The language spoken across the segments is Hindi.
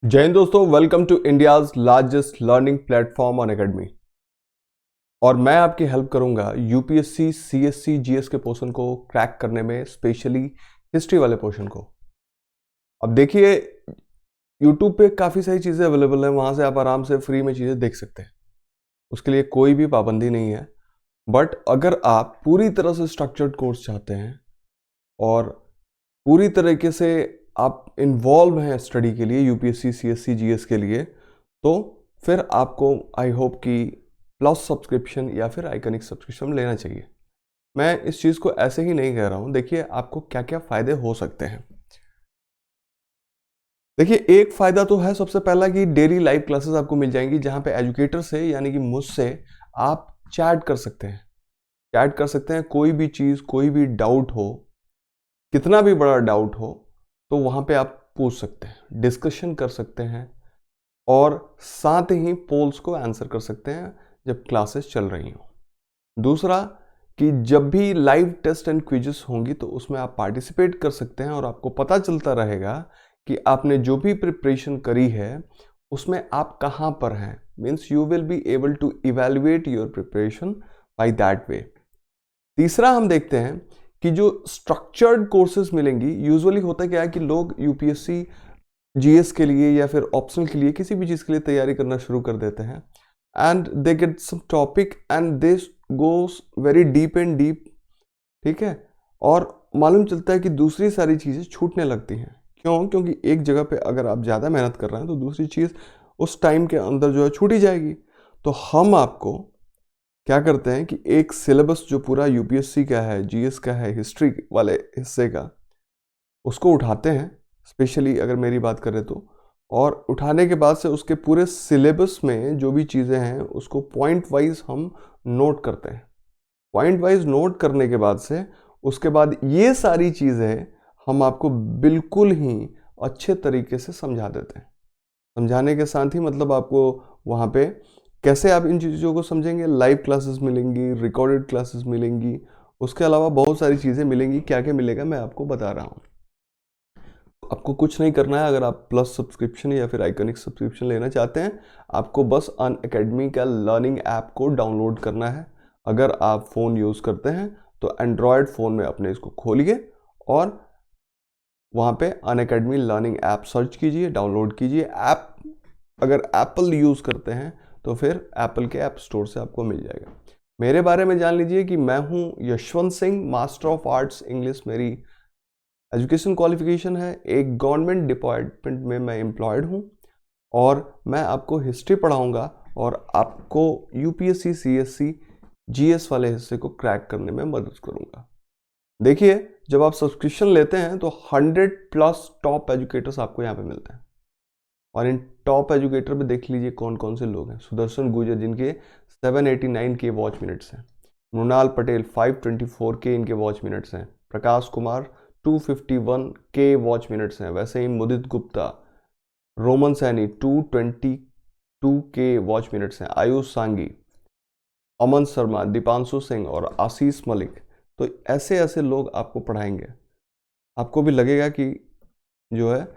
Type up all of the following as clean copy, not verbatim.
जय हिंद दोस्तों, welcome to India's largest learning platform Unacademy. और मैं आपकी हेल्प करूंगा यूपीएससी सीएससी जीएस के पोर्शन को क्रैक करने में, स्पेशली हिस्ट्री वाले पोर्शन को। अब देखिए, यूट्यूब पे काफ़ी सारी चीज़ें अवेलेबल हैं, वहाँ से आप आराम से फ्री में चीज़ें देख सकते हैं, उसके लिए कोई भी पाबंदी नहीं है। बट अगर आप पूरी तरह से स्ट्रक्चर्ड कोर्स चाहते हैं और पूरी तरीके से आप इन्वॉल्व हैं स्टडी के लिए, यूपीएससी सीएससी जीएस के लिए, तो फिर आपको आई होप कि प्लस सब्सक्रिप्शन या फिर आइकनिक सब्सक्रिप्शन लेना चाहिए। मैं इस चीज़ को ऐसे ही नहीं कह रहा हूँ। देखिए आपको क्या क्या फ़ायदे हो सकते हैं। देखिए, एक फ़ायदा तो है सबसे पहला कि डेली लाइव क्लासेस आपको मिल जाएंगी, जहाँ पे एजुकेटर से यानी कि मुझसे आप चैट कर सकते हैं। कोई भी चीज़, कोई भी डाउट हो, कितना भी बड़ा डाउट हो, तो वहाँ पे आप पूछ सकते हैं, डिस्कशन कर सकते हैं और साथ ही पोल्स को आंसर कर सकते हैं जब क्लासेस चल रही हों। दूसरा कि जब भी लाइव टेस्ट एंड क्विजेस होंगी तो उसमें आप पार्टिसिपेट कर सकते हैं और आपको पता चलता रहेगा कि आपने जो भी प्रिपरेशन करी है उसमें आप कहाँ पर हैं। Means you will be able to evaluate your preparation by that way. तीसरा हम देखते हैं कि जो स्ट्रक्चर्ड कोर्सेज मिलेंगी, यूजुअली होता क्या है कि लोग यूपीएससी जीएस के लिए या फिर ऑप्शनल के लिए, किसी भी चीज़ के लिए तैयारी करना शुरू कर देते हैं and they get some topic and this goes very deep and deep, ठीक है, और मालूम चलता है कि दूसरी सारी चीज़ें छूटने लगती हैं। क्यों? क्योंकि एक जगह पे अगर आप ज़्यादा मेहनत कर रहे हैं तो दूसरी चीज़ उस टाइम के अंदर जो है छूटी जाएगी। तो हम आपको क्या करते हैं कि एक सिलेबस जो पूरा यूपीएससी का है, जीएस का है, हिस्ट्री वाले हिस्से का, उसको उठाते हैं, स्पेशली अगर मेरी बात करें तो। और उठाने के बाद से उसके पूरे सिलेबस में जो भी चीज़ें हैं उसको पॉइंट वाइज हम नोट करते हैं। पॉइंट वाइज नोट करने के बाद से उसके बाद ये सारी चीज़ें हम आपको बिल्कुल ही अच्छे तरीके से समझा देते हैं। समझाने के साथ ही मतलब आपको वहाँ पे कैसे आप इन चीज़ों को समझेंगे, लाइव क्लासेस मिलेंगी, रिकॉर्डेड क्लासेस मिलेंगी, उसके अलावा बहुत सारी चीज़ें मिलेंगी। क्या क्या मिलेगा मैं आपको बता रहा हूँ। आपको कुछ नहीं करना है। अगर आप प्लस सब्सक्रिप्शन या फिर आइकनिक सब्सक्रिप्शन लेना चाहते हैं, आपको बस अनअकैडमी का लर्निंग ऐप को डाउनलोड करना है। अगर आप फ़ोन यूज़ करते हैं तो एंड्रॉयड फ़ोन में अपने इसको खोलिए और वहाँ पे अनअकैडमी लर्निंग ऐप सर्च कीजिए, डाउनलोड कीजिए। ऐप अगर एप्पल यूज़ करते हैं तो फिर एप्पल के ऐप स्टोर से आपको मिल जाएगा। मेरे बारे में जान लीजिए कि मैं हूँ Yashwant Singh, master of arts English मेरी एजुकेशन क्वालिफिकेशन है। एक गवर्नमेंट डिपार्टमेंट में मैं एम्प्लॉयड हूँ और मैं आपको हिस्ट्री पढ़ाऊँगा और आपको यूपीएससी सीएससी जीएस वाले हिस्से को क्रैक करने में मदद करूँगा। देखिए, जब आप सब्सक्रिप्शन लेते हैं तो 100+ टॉप एजुकेटर्स आपको यहाँ पे मिलते हैं और इन टॉप एजुकेटर में देख लीजिए कौन कौन से लोग हैं। सुदर्शन गुर्जर, जिनके 789 के वॉच मिनट्स हैं। मृणाल पटेल 524 के इनके वॉच मिनट्स हैं। प्रकाश कुमार 251 के वॉच मिनट्स हैं। वैसे ही मुदित गुप्ता, रोमन सैनी 222 के वॉच मिनट्स हैं। आयुष सांगी, अमन शर्मा, दीपांशु सिंह और आशीष मलिक। तो ऐसे ऐसे लोग आपको पढ़ाएंगे। आपको भी लगेगा कि जो है,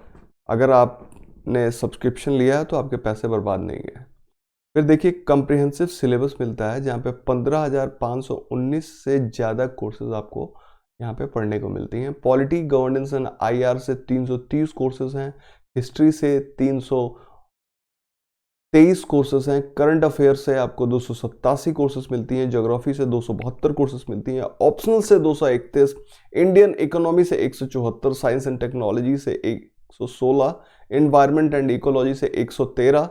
अगर आपने सब्सक्रिप्शन लिया है तो आपके पैसे बर्बाद नहीं है। फिर देखिए, कम्प्रिहेंसिव सिलेबस मिलता है जहाँ पे 15,519 से ज़्यादा कोर्सेज आपको यहाँ पे पढ़ने को मिलती हैं। पॉलिटी, गवर्नेंस एंड आईआर से 330 कोर्सेज हैं। हिस्ट्री से 323 कोर्सेज हैं। करंट अफेयर से आपको 287 कोर्सेज मिलती हैं। ज्योग्राफी से 272 कोर्सेज मिलती हैं। ऑप्शनल से 231, इंडियन इकोनॉमी से 174, साइंस एंड टेक्नोलॉजी से 116, एनवायरनमेंट एंड इकोलॉजी से 113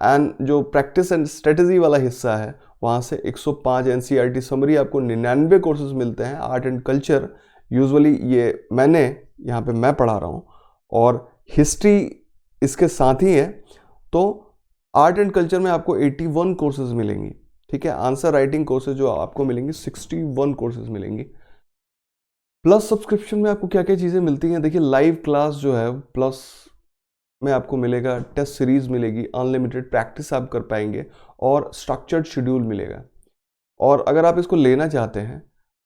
एंड जो प्रैक्टिस एंड स्ट्रेटजी वाला हिस्सा है वहाँ से 105। एनसीईआरटी समरी आपको 99 कोर्सेज मिलते हैं। आर्ट एंड कल्चर, यूजुअली ये मैंने यहाँ पे मैं पढ़ा रहा हूँ और हिस्ट्री इसके साथ ही है, तो आर्ट एंड कल्चर में आपको 81 कोर्सेज मिलेंगी, ठीक है। आंसर राइटिंग कोर्सेज जो आपको मिलेंगी 61 कोर्सेज मिलेंगी। प्लस सब्सक्रिप्शन में आपको क्या क्या चीज़ें मिलती हैं। देखिए, लाइव क्लास जो है प्लस में आपको मिलेगा, टेस्ट सीरीज मिलेगी, अनलिमिटेड प्रैक्टिस आप कर पाएंगे और स्ट्रक्चर्ड शेड्यूल मिलेगा। और अगर आप इसको लेना चाहते हैं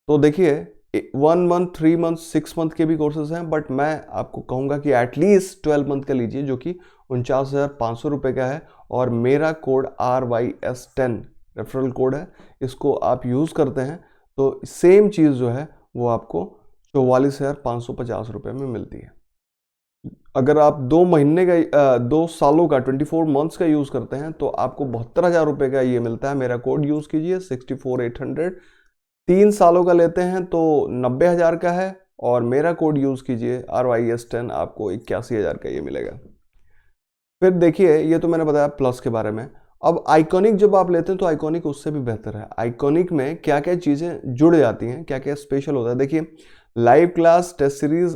तो देखिए, 1 मंथ, 3 मंथ, 6 मंथ के भी कोर्सेज हैं, बट मैं आपको कहूँगा कि एटलीस्ट 12 मंथ का लीजिए, जो कि 49,500 रुपये का है। और मेरा कोड RYS10 रेफरल कोड है, इसको आप यूज़ करते हैं तो सेम चीज़ जो है वो आपको 44,550 रुपये में मिलती है। अगर आप 2 महीने का 2 सालों का 24 मंथ्स का यूज़ करते हैं तो आपको 72,000 रुपये का ये मिलता है। मेरा कोड यूज़ कीजिए 64800। 3 सालों का लेते हैं तो 90,000 का है, और मेरा कोड यूज़ कीजिए RYS10, आपको 81,000 का ये मिलेगा। फिर देखिए, ये तो मैंने बताया प्लस के बारे में। अब आइकॉनिक जब आप लेते हैं तो आइकॉनिक उससे भी बेहतर है। आइकॉनिक में क्या क्या चीज़ें जुड़ जाती हैं, क्या क्या स्पेशल होता है। देखिए, live class, test series,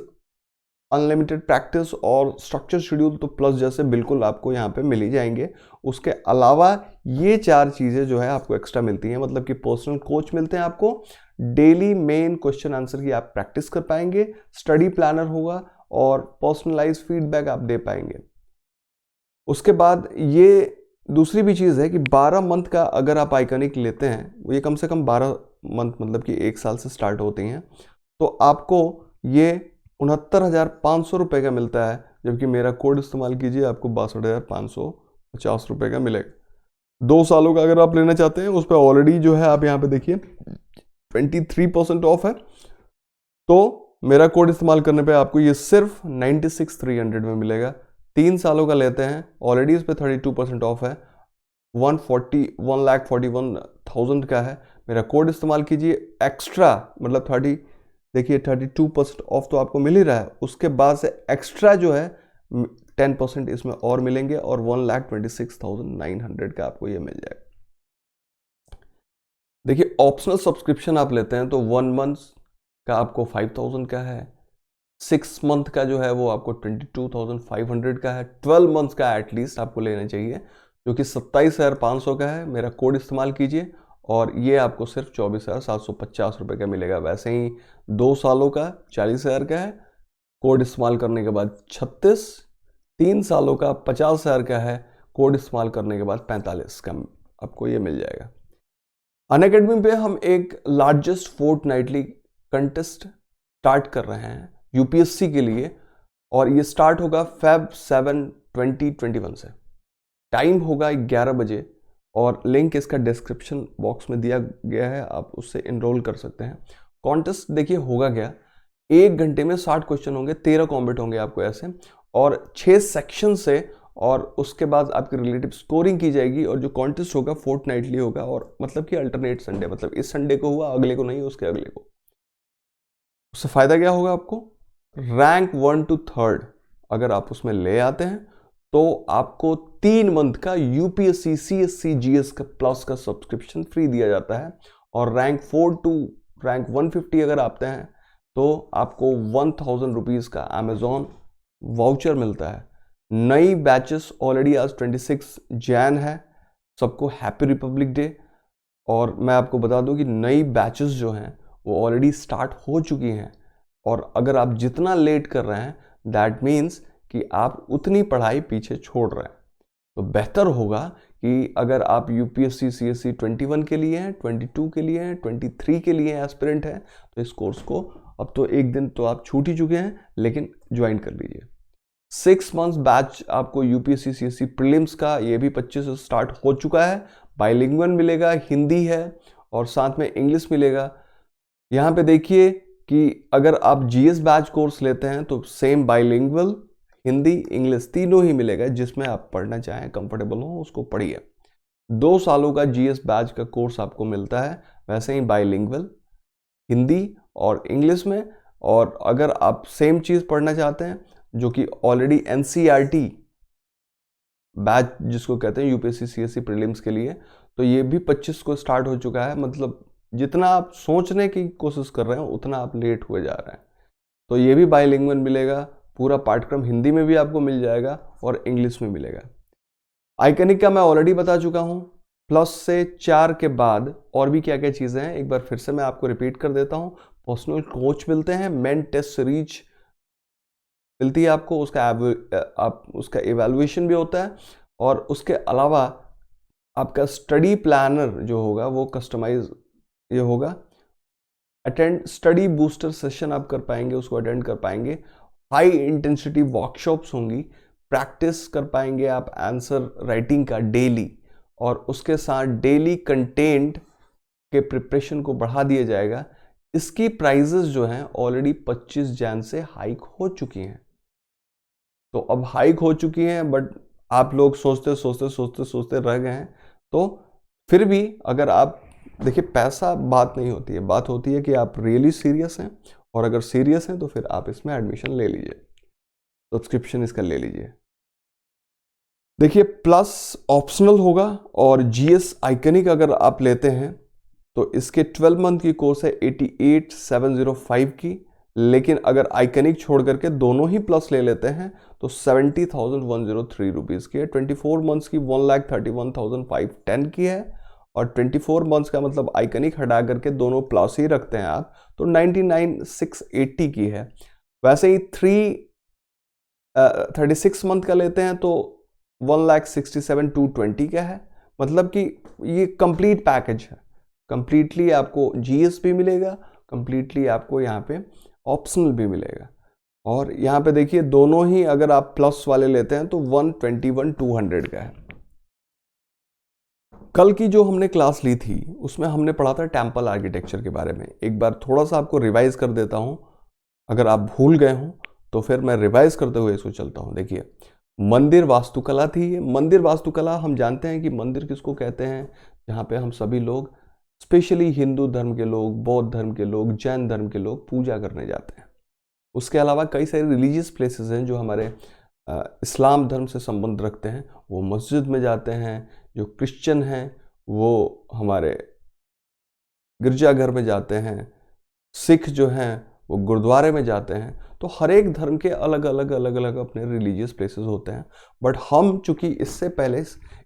unlimited practice और स्ट्रक्चर शेड्यूल तो प्लस जैसे बिल्कुल आपको यहाँ पे मिल ही जाएंगे। उसके अलावा ये 4 चीज़ें जो है आपको एक्स्ट्रा मिलती हैं, मतलब कि पर्सनल कोच मिलते हैं आपको, डेली मेन क्वेश्चन आंसर की आप प्रैक्टिस कर पाएंगे, स्टडी प्लानर होगा और पर्सनलाइज फीडबैक आप दे पाएंगे। उसके बाद ये दूसरी भी चीज़ है कि 12 मंथ का अगर आप आइकॉनिक लेते हैं, ये कम से कम 12 मंथ मतलब कि 1 साल से स्टार्ट होती हैं, तो आपको ये 69,500 रुपये का मिलता है, जबकि मेरा कोड इस्तेमाल कीजिए आपको 62,550 रुपये का मिलेगा। 2 सालों का अगर आप लेना चाहते हैं, उस पर ऑलरेडी जो है आप यहाँ पे देखिए 23% ऑफ है, तो मेरा कोड इस्तेमाल करने पे आपको ये सिर्फ 96,300 में मिलेगा। 3 सालों का लेते हैं, ऑलरेडी इस पर 32% ऑफ है, 1,41,000 का है। मेरा कोड इस्तेमाल कीजिए, एक्स्ट्रा मतलब 32% ऑफ तो आपको मिल ही रहा है, उसके बाद से एक्स्ट्रा जो है 10% इसमें और मिलेंगे, और 1,26,900 का आपको ये मिल जाएगा। देखिए, ऑप्शनल सब्सक्रिप्शन आप लेते हैं तो 1 मंथ का आपको 5,000 का है, 6 मंथ का जो है वो आपको 22,500 का है, 12 मंथ का एटलीस्ट आपको लेना चाहिए, जो कि 27,500 का है। मेरा कोड इस्तेमाल कीजिए और ये आपको सिर्फ 24,750 रुपये का मिलेगा। वैसे ही 2 सालों का 40,000 का है, कोड इस्तेमाल करने के बाद 36, 3 सालों का 50,000 का है, कोड इस्तेमाल करने के बाद 45 का आपको ये मिल जाएगा। अनअकैडमी पे हम एक लार्जेस्ट फोर्टनाइटली कंटेस्ट स्टार्ट कर रहे हैं यूपीएससी के लिए, और ये स्टार्ट होगा Feb 7, 2021 से। टाइम होगा 11 बजे, और लिंक इसका डिस्क्रिप्शन बॉक्स में दिया गया है, आप उससे इनरोल कर सकते हैं। कॉन्टेस्ट देखिए होगा क्या, 1 घंटे में 60 क्वेश्चन होंगे, 13 कॉम्बेट होंगे आपको ऐसे, और 6 सेक्शन से, और उसके बाद आपकी रिलेटिव स्कोरिंग की जाएगी। और जो कॉन्टेस्ट होगा फोर्टनाइटली होगा, और मतलब कि अल्टरनेट संडे, मतलब इस संडे को हुआ, अगले को नहीं, उसके अगले को। उससे फायदा क्या होगा आपको, रैंक 1 to 3 अगर आप उसमें ले आते हैं तो आपको 3 मंथ का यूपीएससी सीएससी जीएस का प्लस का सब्सक्रिप्शन फ्री दिया जाता है। और रैंक 4 to रैंक 150 अगर आते हैं तो आपको 1,000 रुपीज़ का अमेजॉन वाउचर मिलता है। नई बैचेस ऑलरेडी आज 26 जैन है, सबको हैप्पी रिपब्लिक डे। और मैं आपको बता दूं कि नई बैचेस जो हैं वो ऑलरेडी स्टार्ट हो चुकी हैं, और अगर आप जितना लेट कर रहे हैं दैट मीन्स कि आप उतनी पढ़ाई पीछे छोड़ रहे हैं। तो बेहतर होगा कि अगर आप यूपीएससी सीएससी 21 के लिए हैं, 22 के लिए हैं, 23 के लिए एस्पिरेंट हैं, तो इस कोर्स को अब तो 1 दिन तो आप छूट ही चुके हैं, लेकिन ज्वाइन कर लीजिए। 6 मंथ्स बैच आपको यूपीएससी सीएससी प्रीलिम्स का, ये भी 25 से स्टार्ट हो चुका है। बाइलिंगुअल मिलेगा, हिंदी है और साथ में इंग्लिश मिलेगा। यहाँ पे देखिए कि अगर आप जीएस बैच कोर्स लेते हैं तो सेम बाइलिंगुअल, हिंदी इंग्लिश तीनों ही मिलेगा, जिसमें आप पढ़ना चाहें, कंफर्टेबल हो उसको पढ़िए। 2 सालों का जीएस बैच का कोर्स आपको मिलता है, वैसे ही बाइलिंगुअल हिंदी और इंग्लिश में। और अगर आप सेम चीज़ पढ़ना चाहते हैं, जो कि ऑलरेडी एनसीईआरटी बैच जिसको कहते हैं यूपीएससी सीएससी प्रीलिम्स के लिए, तो ये भी 25 को स्टार्ट हो चुका है। मतलब जितना आप सोचने की कोशिश कर रहे हैं उतना आप लेट हुए जा रहे हैं। तो ये भी बाइलिंगुअल मिलेगा, पूरा पाठ्यक्रम हिंदी में भी आपको मिल जाएगा और इंग्लिश में मिलेगा। आइकनिक का मैं ऑलरेडी बता चुका हूँ। प्लस से 4 के बाद और भी क्या क्या चीज़ें हैं, एक बार फिर से मैं आपको रिपीट कर देता हूँ। पर्सनल कोच मिलते हैं, मेन टेस्ट सीरीज मिलती है आपको, उसका एवेल्युएशन भी होता है, और उसके अलावा आपका स्टडी प्लानर जो होगा वो कस्टमाइज ये होगा। अटेंड स्टडी बूस्टर सेशन आप कर पाएंगे, उसको अटेंड कर पाएंगे। हाई इंटेंसिटी वर्कशॉप्स होंगी, प्रैक्टिस कर पाएंगे आप आंसर राइटिंग का डेली, और उसके साथ डेली कंटेंट के प्रिपरेशन को बढ़ा दिया जाएगा। इसकी प्राइजेस जो हैं ऑलरेडी 25 जैन से हाइक हो चुकी हैं। तो अब हाइक हो चुकी हैं, बट आप लोग सोचते सोचते सोचते सोचते रह गए हैं। तो फिर भी अगर आप देखिए, पैसा बात नहीं होती है, बात होती है कि आप रियली सीरियस हैं, और अगर सीरियस हैं तो फिर आप इसमें एडमिशन ले लीजिए, सब्सक्रिप्शन इसका ले लीजिए। देखिए, प्लस ऑप्शनल होगा, और जीएस आइकनिक अगर आप लेते हैं तो इसके 12 मंथ की कोर्स है 88,705 की, लेकिन अगर आइकनिक छोड़ करके दोनों ही प्लस ले लेते हैं तो 70,103 रुपीज़ की है। 24 मंथ्स की 1,31,510 की है, और 24 मंथ्स का मतलब आइकनिक हटा करके दोनों प्लस ही रखते हैं आप तो 99,680 की है। वैसे ही 36 मंथ का लेते हैं तो 1,67,220 का है। मतलब कि ये कंप्लीट पैकेज है, कंप्लीटली आपको जीएस भी मिलेगा, कंप्लीटली आपको यहाँ पे ऑप्शनल भी मिलेगा। और यहाँ पे देखिए, दोनों ही अगर आप प्लस वाले लेते हैं तो 121,200 का है। कल की जो हमने क्लास ली थी उसमें हमने पढ़ा था टेम्पल आर्किटेक्चर के बारे में। एक बार थोड़ा सा आपको रिवाइज कर देता हूँ, अगर आप भूल गए हों तो फिर मैं रिवाइज करते हुए इसको चलता हूँ। देखिए, मंदिर वास्तुकला थी। मंदिर वास्तुकला हम जानते हैं कि मंदिर किसको कहते हैं, जहाँ पे हम सभी लोग, स्पेशली हिंदू धर्म के लोग, बौद्ध धर्म के लोग, जैन धर्म के लोग पूजा करने जाते हैं। उसके अलावा कई सारे रिलीजियस प्लेसेस हैं जो हमारे इस्लाम धर्म से संबंध रखते हैं, वो मस्जिद में जाते हैं। जो क्रिश्चियन हैं वो हमारे गिरजाघर में जाते हैं। सिख जो हैं वो गुरुद्वारे में जाते हैं। तो हर एक धर्म के अलग अलग अपने रिलीजियस प्लेसेस होते हैं। बट हम चूंकि इससे पहले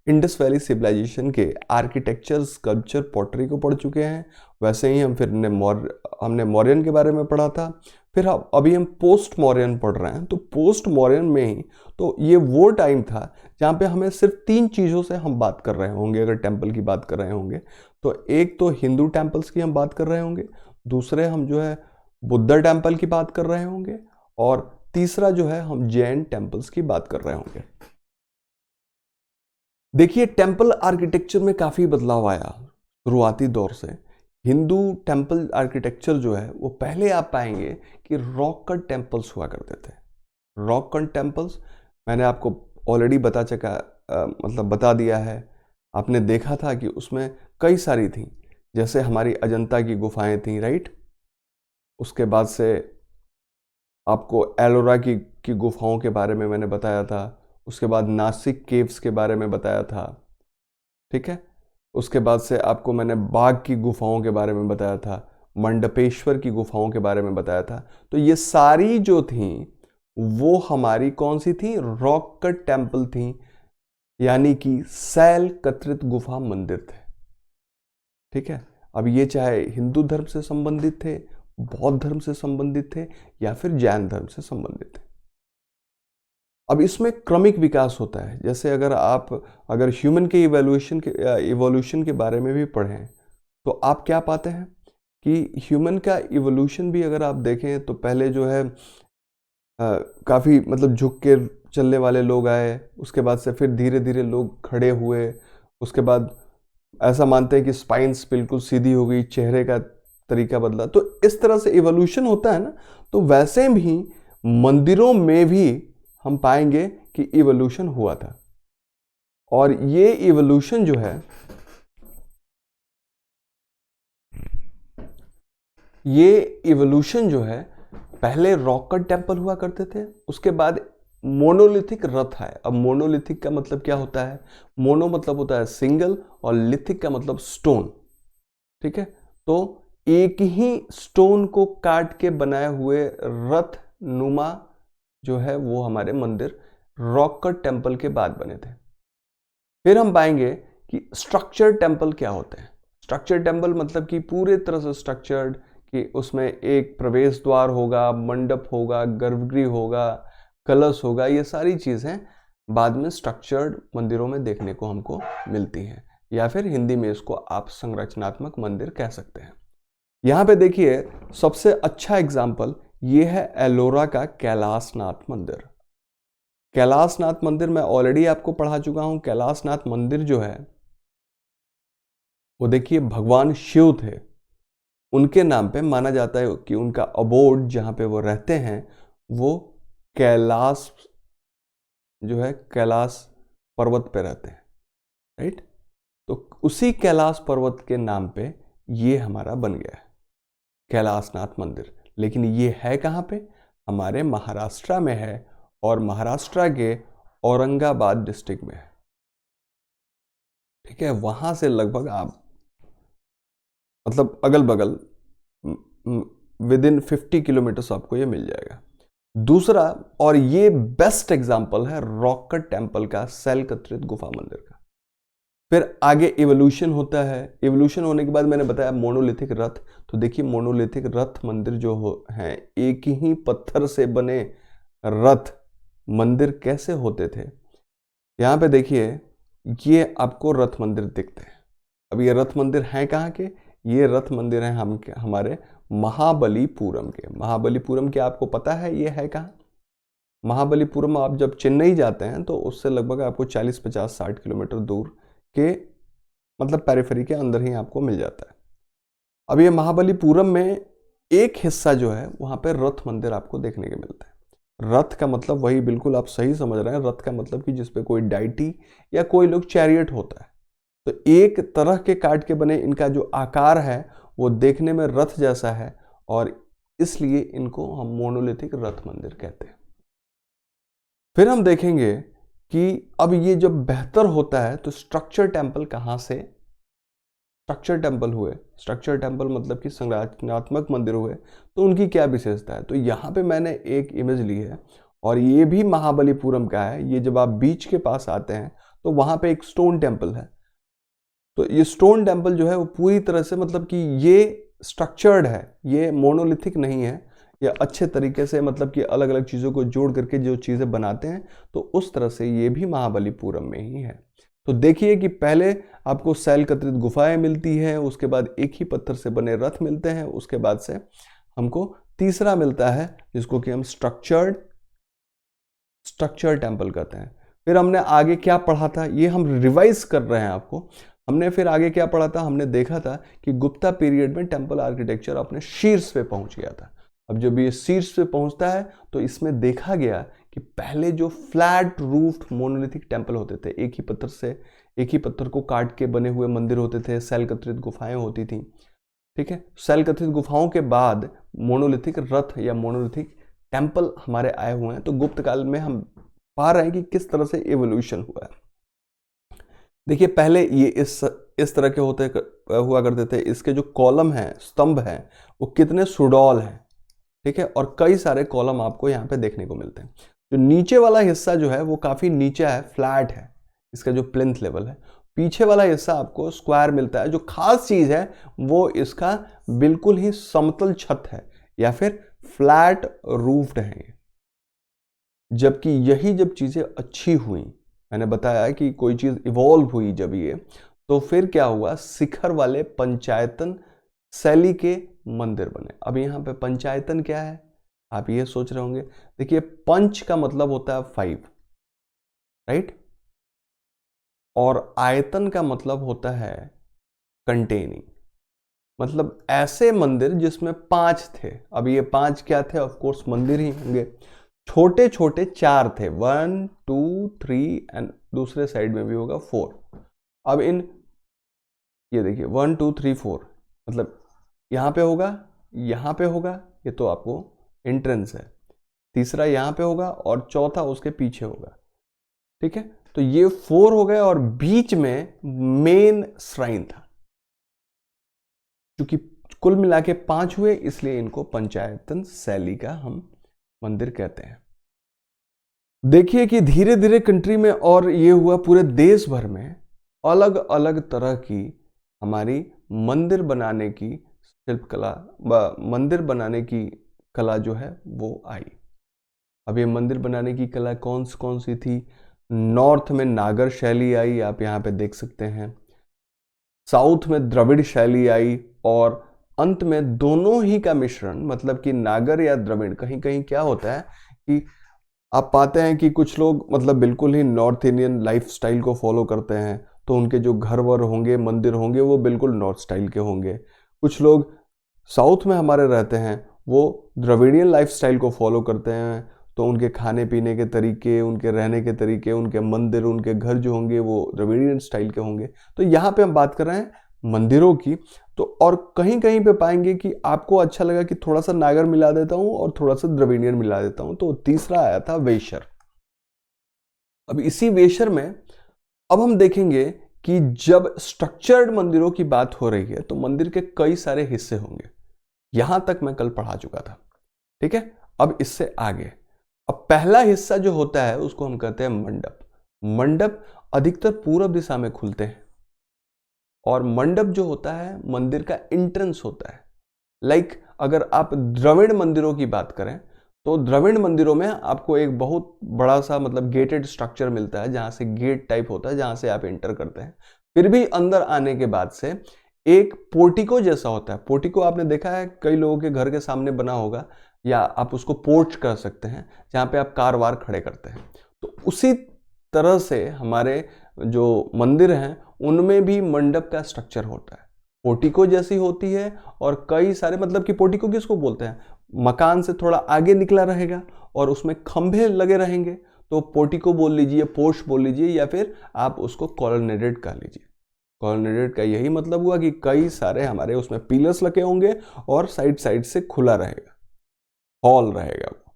इंडस वैली सिविलाइजेशन के आर्किटेक्चर, स्कल्पचर, पॉटरी को पढ़ चुके हैं, वैसे ही हम फिर हमने मौर्यन के बारे में पढ़ा था। फिर अभी हम पोस्ट मौर्यन पढ़ रहे हैं। तो पोस्ट मौर्यन में ही तो ये वो टाइम था जहाँ पे हमें सिर्फ 3 चीज़ों से हम बात कर रहे होंगे। अगर टेम्पल की बात कर रहे होंगे तो एक तो हिंदू टेम्पल्स की हम बात कर रहे होंगे, दूसरे हम जो है बुद्धा टेम्पल की बात कर रहे होंगे, और तीसरा जो है हम जैन टेम्पल्स की बात कर रहे होंगे। देखिए, टेम्पल आर्किटेक्चर में काफ़ी बदलाव आया शुरुआती दौर से। हिंदू टेम्पल आर्किटेक्चर जो है वो पहले आप पाएंगे कि रॉक कट टेम्पल्स हुआ करते थे। रॉक कट टेम्पल्स मैंने आपको ऑलरेडी बता दिया है। आपने देखा था कि उसमें कई सारी थी, जैसे हमारी अजंता की गुफाएं थी, राइट। उसके बाद से आपको एलोरा की गुफाओं के बारे में मैंने बताया था। उसके बाद नासिक केव्स के बारे में बताया था, ठीक है। उसके बाद से आपको मैंने बाघ की गुफाओं के बारे में बताया था, मंडपेश्वर की गुफाओं के बारे में बताया था। तो ये सारी जो थी वो हमारी कौन सी थी, रॉक कट टेम्पल थी, यानी कि शैल कत्रित गुफा मंदिर थे, ठीक है। अब ये चाहे हिंदू धर्म से संबंधित थे, बौद्ध धर्म से संबंधित थे, या फिर जैन धर्म से संबंधित थे। अब इसमें क्रमिक विकास होता है। जैसे अगर ह्यूमन के इवोल्यूशन के बारे में भी पढ़ें तो आप क्या पाते हैं कि ह्यूमन का इवोल्यूशन भी अगर आप देखें तो पहले जो है काफ़ी मतलब झुक के चलने वाले लोग आए। उसके बाद से फिर धीरे धीरे लोग खड़े हुए। उसके बाद ऐसा मानते हैं कि स्पाइन्स बिल्कुल सीधी हो गई, चेहरे का तरीका बदला। तो इस तरह से इवोल्यूशन होता है ना। तो वैसे भी मंदिरों में भी हम पाएंगे कि इवोल्यूशन हुआ था, और ये इवोल्यूशन जो है पहले रॉक कट टेम्पल हुआ करते थे। उसके बाद मोनोलिथिक रथ है। अब मोनोलिथिक का मतलब क्या होता है, मोनो मतलब होता है सिंगल, और लिथिक का मतलब स्टोन, ठीक है। तो एक ही स्टोन को काट के बनाए हुए रथ नुमा जो है वो हमारे मंदिर रॉक कट टेम्पल के बाद बने थे। फिर हम पाएंगे कि स्ट्रक्चर टेम्पल क्या होते हैं। स्ट्रक्चर टेम्पल मतलब कि पूरे तरह से स्ट्रक्चर्ड, कि उसमें एक प्रवेश द्वार होगा, मंडप होगा, गर्भगृह होगा, कलश होगा। ये सारी चीज़ें बाद में स्ट्रक्चर्ड मंदिरों में देखने को हमको मिलती हैं, या फिर हिंदी में इसको आप संरचनात्मक मंदिर कह सकते हैं। यहां पे देखिए सबसे अच्छा एग्जाम्पल ये है एलोरा का कैलाशनाथ मंदिर। कैलाशनाथ मंदिर मैं ऑलरेडी आपको पढ़ा चुका हूं। कैलाशनाथ मंदिर जो है वो देखिए भगवान शिव थे, उनके नाम पे माना जाता है कि उनका अबोर्ड जहां पे वो रहते हैं वो कैलाश जो है कैलाश पर्वत पे रहते हैं, राइट। तो उसी कैलाश पर्वत के नाम पे ये हमारा बन गया है कैलाशनाथ मंदिर। लेकिन ये है कहाँ पे? हमारे महाराष्ट्र में है, और महाराष्ट्र के औरंगाबाद डिस्ट्रिक्ट में है, ठीक है। वहां से लगभग आप मतलब अगल बगल विद इन 50 किलोमीटर्स आपको ये मिल जाएगा। दूसरा, और ये बेस्ट एग्जांपल है रॉक कट टेम्पल का, शैलकत्रित गुफा मंदिर का। फिर आगे इवोल्यूशन होता है। इवोल्यूशन होने के बाद मैंने बताया मोनोलिथिक रथ। तो देखिए मोनोलिथिक रथ मंदिर जो हैं, एक ही पत्थर से बने रथ मंदिर कैसे होते थे। यहाँ पे देखिए ये आपको रथ मंदिर दिखते हैं। अब ये रथ मंदिर हैं कहाँ के? ये रथ मंदिर हैं हमारे महाबलीपुरम के। महाबलीपुरम के आपको पता है ये है कहाँ? महाबलीपुरम आप जब चेन्नई जाते हैं तो उससे लगभग आपको 40, 50, 60 किलोमीटर दूर के मतलब पेरिफेरी के अंदर ही आपको मिल जाता है। अब ये महाबलीपुरम में एक हिस्सा जो है वहाँ पे रथ मंदिर आपको देखने के मिलता है। रथ का मतलब वही बिल्कुल आप सही समझ रहे हैं, रथ का मतलब कि जिसपे कोई डाइटी या कोई लोग चैरियट होता है। तो एक तरह के काट के बने इनका जो आकार है वो देखने में रथ जैसा है, और इसलिए इनको हम मोनोलिथिक रथ मंदिर कहते हैं। फिर हम देखेंगे कि अब ये जब बेहतर होता है तो स्ट्रक्चर टेम्पल कहाँ से स्ट्रक्चर टेम्पल हुए। स्ट्रक्चर टेम्पल मतलब कि संरचनात्मक मंदिर हुए, तो उनकी क्या विशेषता है। तो यहाँ पे मैंने एक इमेज ली है और ये भी महाबलीपुरम का है। ये जब आप बीच के पास आते हैं तो वहाँ पे एक स्टोन टेम्पल है। तो ये स्टोन टेम्पल जो है वो पूरी तरह से मतलब कि ये स्ट्रक्चर्ड है, ये मोनोलिथिक नहीं है। या अच्छे तरीके से मतलब कि अलग अलग चीज़ों को जोड़ करके जो चीज़ें बनाते हैं, तो उस तरह से ये भी महाबलीपुरम में ही है। तो देखिए कि पहले आपको शैलकत्रित गुफाएं मिलती हैं, उसके बाद एक ही पत्थर से बने रथ मिलते हैं, उसके बाद से हमको तीसरा मिलता है जिसको कि हम स्ट्रक्चर टेम्पल कहते हैं। फिर हमने आगे क्या पढ़ा था, ये हम रिवाइज कर रहे हैं आपको। हमने फिर आगे क्या पढ़ा था, हमने देखा था कि गुप्ता पीरियड में टेम्पल आर्किटेक्चर अपने शीर्ष पे पहुंच गया था। अब जब ये शीर्ष पे पहुंचता है तो इसमें देखा गया कि पहले जो फ्लैट रूफ्ड मोनोलिथिक टेम्पल होते थे, एक ही पत्थर को काट के बने हुए मंदिर होते थे, शैलकत्रित गुफाएं होती थी, ठीक है। शैलकत्रित गुफाओं के बाद मोनोलिथिक रथ या मोनोलिथिक टेम्पल हमारे आए हुए हैं। तो गुप्त काल में हम पा रहे हैं कि किस तरह से एवोल्यूशन हुआ है। देखिए पहले ये इस तरह के हुआ करते थे। इसके जो कॉलम हैं, स्तंभ हैं, वो कितने सुडौल हैं, ठीक है। और कई सारे कॉलम आपको यहाँ पे देखने को मिलते हैं। जो नीचे वाला हिस्सा जो है वो काफी नीचे है, फ्लैट है, इसका जो प्लिंथ लेवल है। पीछे वाला हिस्सा आपको स्क्वायर मिलता है। जो खास चीज है वो इसका बिल्कुल ही समतल छत है या फिर फ्लैट रूफ्ड है। जबकि यही जब चीजें अच्छी हुई, मैंने बताया कि कोई चीज इवॉल्व हुई जब ये, तो फिर क्या हुआ, शिखर वाले पंचायतन शैली के मंदिर बने। अब यहाँ पे पंचायतन क्या है आप ये सोच रहे होंगे। देखिए पंच का मतलब होता है 5, राइट, और आयतन का मतलब होता है कंटेनिंग। मतलब ऐसे मंदिर जिसमें 5 थे। अब ये 5 क्या थे, ऑफ कोर्स मंदिर ही होंगे। छोटे छोटे 4 थे, 1 2 3 एंड दूसरे साइड में भी होगा 4। अब ये देखिए 1 2 3 4 मतलब यहाँ पे होगा, यहाँ पे होगा, ये तो आपको एंट्रेंस है। तीसरा यहाँ पे होगा और चौथा उसके पीछे होगा, ठीक है। तो ये 4 हो गए और बीच में मेन श्राइन था। क्योंकि कुल मिला के 5 हुए इसलिए इनको पंचायतन शैली का हम मंदिर कहते हैं। देखिए कि धीरे धीरे कंट्री में और ये हुआ पूरे देश भर में अलग अलग तरह की हमारी मंदिर बनाने की शिल्पकला, मंदिर बनाने की कला जो है वो आई। अब ये मंदिर बनाने की कला कौन सी थी। नॉर्थ में नागर शैली आई, आप यहाँ पे देख सकते हैं। साउथ में द्रविड़ शैली आई, और अंत में दोनों ही का मिश्रण, मतलब कि नागर या द्रविड़, कहीं कहीं क्या होता है कि आप पाते हैं कि कुछ लोग मतलब बिल्कुल ही नॉर्थ इंडियन लाइफस्टाइल को फॉलो करते हैं, तो उनके जो घर वर होंगे, मंदिर होंगे, वो बिल्कुल नॉर्थ स्टाइल के होंगे। कुछ लोग साउथ में हमारे रहते हैं, वो द्रविडियन लाइफस्टाइल को फॉलो करते हैं, तो उनके खाने पीने के तरीके, उनके रहने के तरीके, उनके मंदिर, उनके घर जो होंगे वो द्रविडियन स्टाइल के होंगे। तो यहाँ पे हम बात कर रहे हैं मंदिरों की। तो और कहीं कहीं पे पाएंगे कि आपको अच्छा लगा कि थोड़ा सा नागर मिला देता हूं और थोड़ा सा द्रविडियन मिला देता हूं, तो तीसरा आया था वेशर। अब इसी वेशर में अब हम देखेंगे कि जब स्ट्रक्चर्ड मंदिरों की बात हो रही है तो मंदिर के कई सारे हिस्से होंगे। यहां तक मैं कल पढ़ा चुका था, ठीक है। अब इससे आगे, अब पहला हिस्सा जो होता है उसको हम कहते हैं मंडप। मंडप अधिकतर पूर्व दिशा में खुलते हैं, और मंडप जो होता है मंदिर का एंट्रेंस होता है। लाइक अगर आप द्रविड़ मंदिरों की बात करें तो द्रविड़ मंदिरों में आपको एक बहुत बड़ा सा मतलब गेटेड स्ट्रक्चर मिलता है, जहां से गेट टाइप होता है, जहां से आप एंटर करते हैं। फिर भी अंदर आने के बाद से एक पोर्टिको जैसा होता है। पोर्टिको आपने देखा है कई लोगों के घर के सामने बना होगा, या आप उसको पोर्च कर सकते हैं, जहां पे आप कार वार खड़े करते हैं। तो उसी तरह से हमारे जो मंदिर हैं उनमें भी मंडप का स्ट्रक्चर होता है। पोर्टिको जैसी होती है, और कई सारे, मतलब कि पोर्टिको किसको बोलते हैं, मकान से थोड़ा आगे निकला रहेगा और उसमें खंभे लगे रहेंगे, तो पोर्टिको बोल लीजिए, पोर्च बोल लीजिए, या फिर आप उसको कॉलोनेडेड कह लीजिए। कॉलोनेडेड का यही मतलब हुआ कि कई सारे हमारे उसमें पिलर्स लगे होंगे और साइड साइड से खुला रहेगा, हॉल रहेगा वो,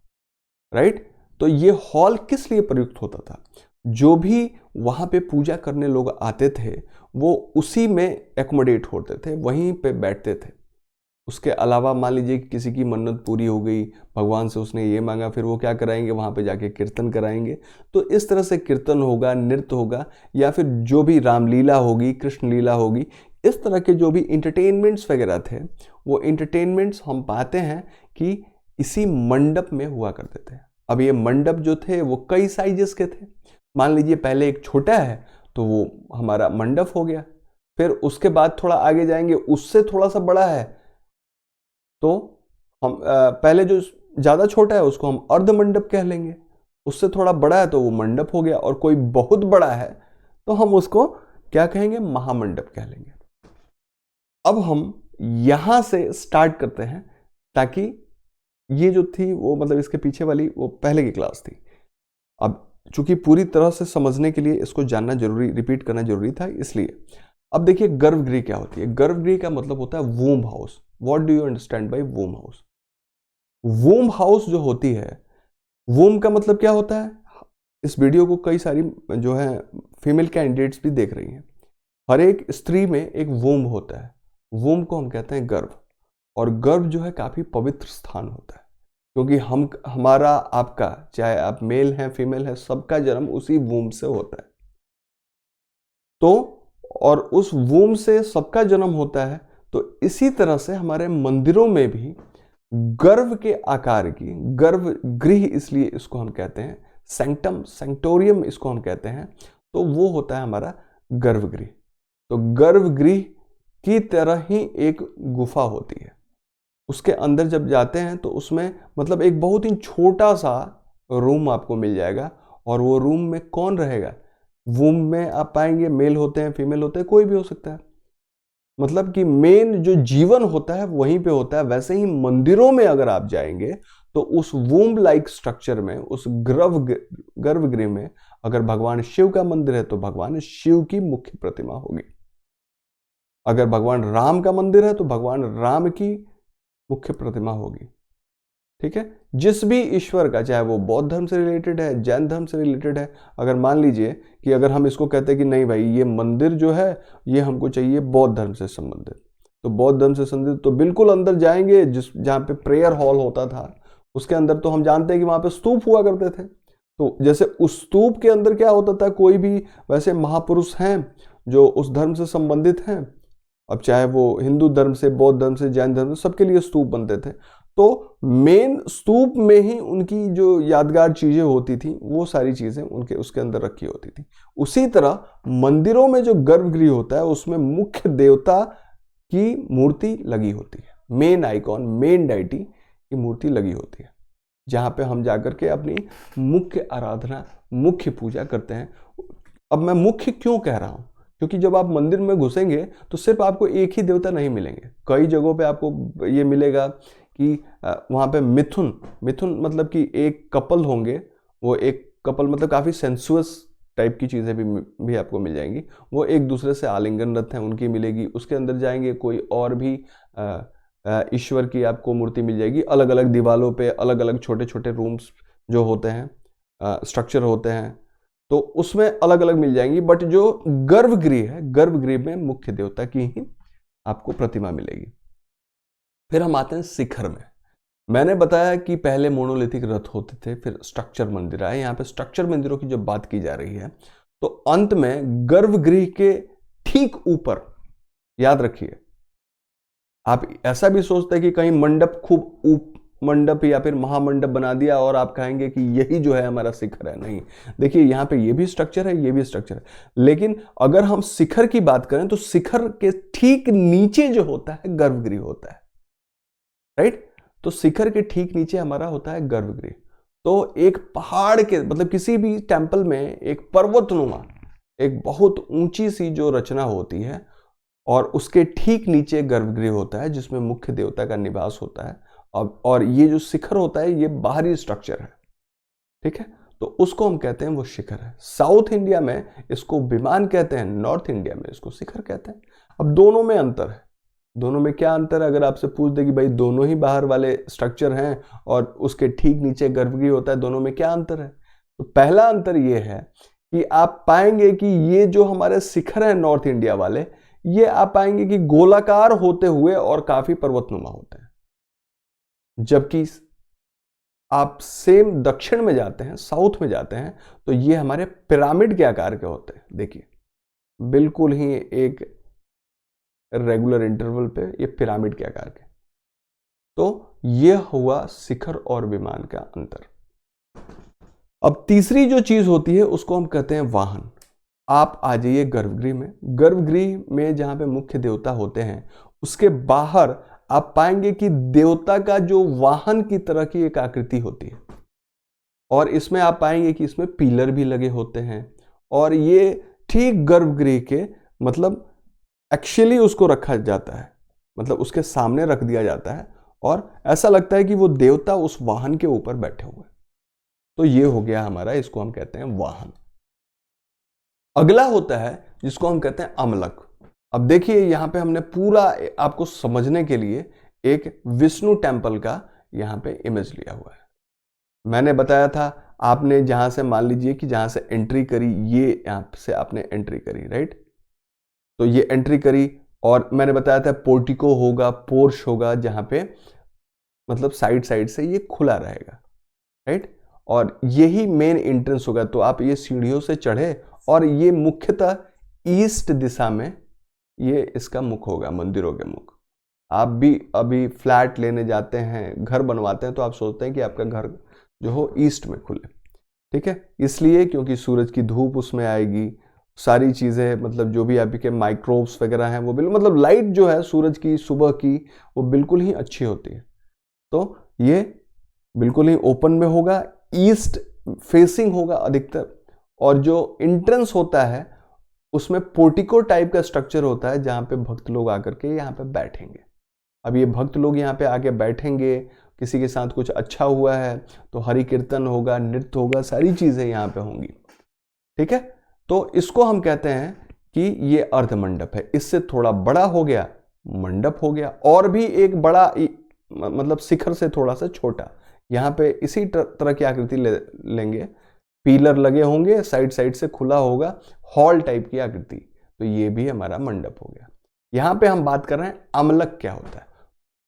राइट। तो ये हॉल किस लिए प्रयुक्त होता था, जो भी वहां पे पूजा करने लोग आते थे वो उसी में एकोमोडेट होते थे, वहीं पे बैठते थे। उसके अलावा मान लीजिए कि किसी की मन्नत पूरी हो गई, भगवान से उसने ये मांगा, फिर वो क्या कराएंगे, वहां पे जाके कीर्तन कराएंगे। तो इस तरह से कीर्तन होगा, नृत्य होगा, या फिर जो भी रामलीला होगी, कृष्ण लीला होगी, इस तरह के जो भी इंटरटेनमेंट्स वगैरह थे, वो इंटरटेनमेंट्स हम पाते हैं कि इसी मंडप में हुआ करते थे। अब ये मंडप जो थे वो कई साइजेस के थे। मान लीजिए पहले एक छोटा है तो वो हमारा मंडप हो गया, फिर उसके बाद थोड़ा आगे जाएंगे, उससे थोड़ा सा बड़ा है तो हम पहले जो ज्यादा छोटा है उसको हम अर्ध मंडप कह लेंगे, उससे थोड़ा बड़ा है तो वो मंडप हो गया, और कोई बहुत बड़ा है तो हम उसको क्या कहेंगे, महामंडप कह लेंगे। अब हम यहां से स्टार्ट करते हैं, ताकि ये जो थी वो मतलब इसके पीछे वाली वो पहले की क्लास थी। अब चूंकि पूरी तरह से समझने के लिए इसको जानना जरूरी, रिपीट करना जरूरी था, इसलिए अब देखिए गर्भगृह क्या होती है। गर्भगृह का मतलब होता है womb house. What do you understand by womb house? Womb house जो होती है, वूम का मतलब क्या होता है, इस वीडियो को कई सारी जो है फीमेल कैंडिडेट्स भी देख रही हैं। हर एक स्त्री में एक वूम होता है, वूम को हम कहते हैं गर्भ। और गर्भ जो है काफी पवित्र स्थान होता है, क्योंकि हमारा आपका, चाहे आप मेल हैं फीमेल हैं, सबका जन्म उसी वूम से होता है। तो और उस वूम से सबका जन्म होता है, तो इसी तरह से हमारे मंदिरों में भी गर्भ के आकार की, गर्भगृह इसलिए इसको हम कहते हैं, सैंक्टम सैंक्टोरियम इसको हम कहते हैं, तो वो होता है हमारा गर्भगृह। तो गर्भगृह की तरह ही एक गुफा होती है, उसके अंदर जब जाते हैं तो उसमें मतलब एक बहुत ही छोटा सा रूम आपको मिल जाएगा, और वो रूम में कौन रहेगा, वूम में आप पाएंगे मेल होते हैं, फीमेल होते हैं, कोई भी हो सकता है। मतलब कि मेन जो जीवन होता है वहीं पे होता है। वैसे ही मंदिरों में अगर आप जाएंगे तो उस वूम लाइक स्ट्रक्चर में, उस गर्भगृह में अगर भगवान शिव का मंदिर है तो भगवान शिव की मुख्य प्रतिमा होगी। अगर भगवान राम का मंदिर है तो भगवान राम की मुख्य प्रतिमा होगी, ठीक है। जिस भी ईश्वर का, चाहे वो बौद्ध धर्म से रिलेटेड है, जैन धर्म से रिलेटेड है, अगर मान लीजिए कि अगर हम इसको कहते हैं कि नहीं भाई ये मंदिर जो है ये हमको चाहिए बौद्ध धर्म से संबंधित, तो बौद्ध धर्म से संबंधित तो बिल्कुल अंदर जाएंगे, जहाँ पे प्रेयर हॉल होता था उसके अंदर तो हम जानते हैं कि वहां पे स्तूप हुआ करते थे। तो जैसे उस स्तूप के अंदर क्या होता था, कोई भी वैसे महापुरुष हैं जो उस धर्म से संबंधित हैं, अब चाहे वो हिंदू धर्म से, बौद्ध धर्म से, जैन धर्म से, सबके लिए स्तूप बनते थे। तो मेन स्तूप में ही उनकी जो यादगार चीजें होती थी वो सारी चीजें उनके उसके अंदर रखी होती थी। उसी तरह मंदिरों में जो गर्भगृह होता है उसमें मुख्य देवता की मूर्ति लगी होती है। मेन आइकॉन, मेन डाइटी की मूर्ति लगी होती है, जहां पे हम जाकर के अपनी मुख्य आराधना, मुख्य पूजा करते हैं। अब मैं मुख्य क्यों कह रहा हूं, क्योंकि जब आप मंदिर में घुसेंगे तो सिर्फ आपको एक ही देवता नहीं मिलेंगे, कई जगहों पे आपको ये मिलेगा कि वहां पे मिथुन, मिथुन मतलब कि एक कपल होंगे, वो एक कपल मतलब काफी सेंसुअस टाइप की चीजें भी आपको मिल जाएंगी, वो एक दूसरे से आलिंगनरत हैं, उनकी मिलेगी। उसके अंदर जाएंगे कोई और भी ईश्वर की आपको मूर्ति मिल जाएगी, अलग अलग दीवारों पे अलग अलग छोटे छोटे रूम्स जो होते हैं, स्ट्रक्चर होते हैं, तो उसमें अलग अलग मिल जाएंगी। बट जो गर्भगृह है, गर्भगृह में मुख्य देवता की ही आपको प्रतिमा मिलेगी। फिर हम आते हैं शिखर में। मैंने बताया कि पहले मोनोलिथिक रथ होते थे, फिर स्ट्रक्चर मंदिर आए। यहाँ पे स्ट्रक्चर मंदिरों की जब बात की जा रही है तो अंत में गर्भगृह के ठीक ऊपर, याद रखिए, आप ऐसा भी सोचते हैं कि कहीं मंडप, खूब मंडप या फिर महामंडप बना दिया और आप कहेंगे कि यही जो है हमारा शिखर है। नहीं, देखिए यहाँ पे ये भी स्ट्रक्चर है, ये भी स्ट्रक्चर है, लेकिन अगर हम शिखर की बात करें तो शिखर के ठीक नीचे जो होता है गर्भगृह होता है, राइट। तो शिखर के ठीक नीचे हमारा होता है गर्भगृह। तो एक पहाड़ के, मतलब किसी भी टेंपल में एक पर्वतनुमा, एक बहुत ऊंची सी जो रचना होती है, और उसके ठीक नीचे गर्भगृह होता है जिसमें मुख्य देवता का निवास होता है। और ये जो शिखर होता है ये बाहरी स्ट्रक्चर है, ठीक है, तो उसको हम कहते हैं वो शिखर है। साउथ इंडिया में इसको विमान कहते हैं, नॉर्थ इंडिया में इसको शिखर कहते हैं। अब दोनों में अंतर है। दोनों में क्या अंतर है, अगर आपसे पूछ दे कि भाई दोनों ही बाहर वाले स्ट्रक्चर हैं और उसके ठीक नीचे गर्भगृह होता है, दोनों में क्या अंतर है? तो पहला अंतर ये है कि आप पाएंगे कि ये जो हमारे शिखर हैं नॉर्थ इंडिया वाले, ये आप पाएंगे कि गोलाकार होते हुए और काफी पर्वतनुमा होते हैं। जबकि आप सेम दक्षिण में जाते हैं, साउथ में जाते हैं, तो ये हमारे पिरामिड के आकार के होते हैं। देखिए बिल्कुल ही एक रेगुलर इंटरवल पे ये पिरामिड के आकार के। तो ये हुआ शिखर और विमान का अंतर। अब तीसरी जो चीज होती है उसको हम कहते हैं वाहन। आप आ जाइए गर्भगृह में। गर्भगृह में जहां पे मुख्य देवता होते हैं उसके बाहर आप पाएंगे कि देवता का जो वाहन की तरह की एक आकृति होती है, और इसमें आप पाएंगे कि इसमें पिलर भी लगे होते हैं, और ये ठीक गर्भगृह के, मतलब एक्चुअली उसको रखा जाता है, मतलब उसके सामने रख दिया जाता है, और ऐसा लगता है कि वो देवता उस वाहन के ऊपर बैठे हुए। तो ये हो गया हमारा, इसको हम कहते हैं वाहन। अगला होता है जिसको हम कहते हैं अमलक। अब देखिए यहां पे हमने पूरा आपको समझने के लिए एक विष्णु टेंपल का यहां पे इमेज लिया हुआ है। मैंने बताया था, आपने जहां से, मान लीजिए कि जहां से एंट्री करी, ये यहां से आपने एंट्री करी, राइट। तो ये एंट्री करी, और मैंने बताया था पोर्टिको होगा, पोर्च होगा, जहां पे मतलब साइड साइड से ये खुला रहेगा, राइट, और यही मेन एंट्रेंस होगा। तो आप ये सीढ़ियों से चढ़े, और ये मुख्यतः ईस्ट दिशा में ये इसका मुख होगा, मंदिरों के मुख। आप भी अभी फ्लैट लेने जाते हैं, घर बनवाते हैं, तो आप सोचते हैं कि आपका घर जो हो ईस्ट में खुले, ठीक है, इसलिए क्योंकि सूरज की धूप उसमें आएगी, सारी चीज़ें, मतलब जो भी आपके माइक्रोब्स वगैरह हैं वो बिल्कुल, मतलब लाइट जो है सूरज की सुबह की वो बिल्कुल ही अच्छी होती है। तो ये बिल्कुल ही ओपन में होगा, ईस्ट फेसिंग होगा अधिकतर, और जो एंट्रेंस होता है उसमें पोर्टिको टाइप का स्ट्रक्चर होता है जहां पे भक्त लोग आकर के यहाँ पे बैठेंगे। अब ये भक्त लोग यहाँ पे आके बैठेंगे, किसी के साथ कुछ अच्छा हुआ है तो हरि कीर्तन होगा, नृत्य होगा, सारी चीजें यहाँ पे होंगी, ठीक है। तो इसको हम कहते हैं कि ये अर्ध मंडप है। इससे थोड़ा बड़ा हो गया मंडप हो गया, और भी एक बड़ा मतलब शिखर से थोड़ा सा छोटा, यहाँ पे इसी तरह की आकृति लेंगे, पिलर लगे होंगे, साइड साइड से खुला होगा, हॉल टाइप की आकृति, तो ये भी हमारा मंडप हो गया। यहाँ पे हम बात कर रहे हैं अमलक क्या होता है।